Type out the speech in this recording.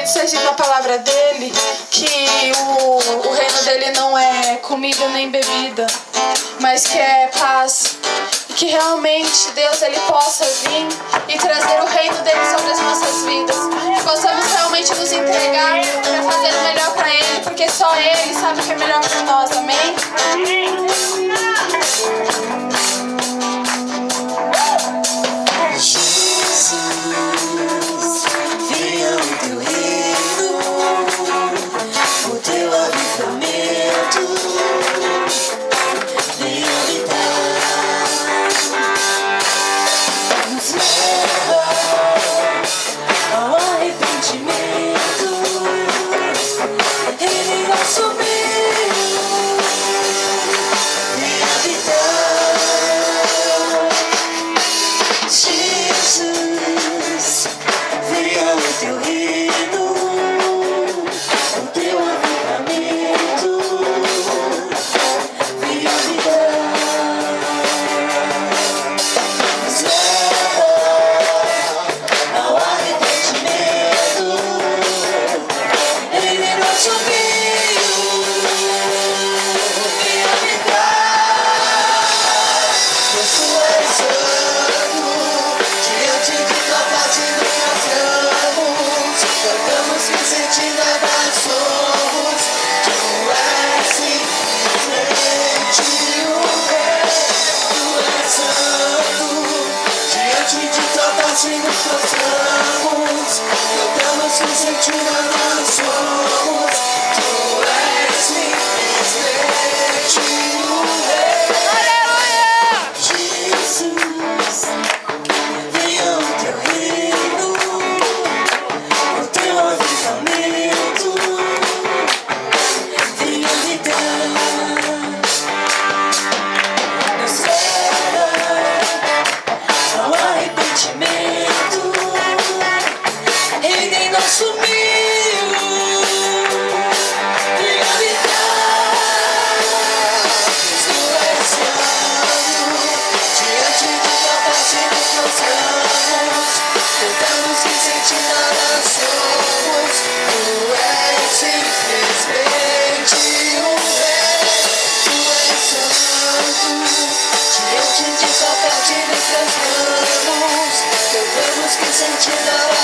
Espírito diz na palavra dele que o reino dele não é comida nem bebida, mas que é paz. E que realmente Deus ele possa vir e trazer o reino dele sobre as nossas vidas. Que possamos realmente nos entregar para fazer o melhor para ele, porque só ele sabe o que é melhor para nós. Amém? Sentir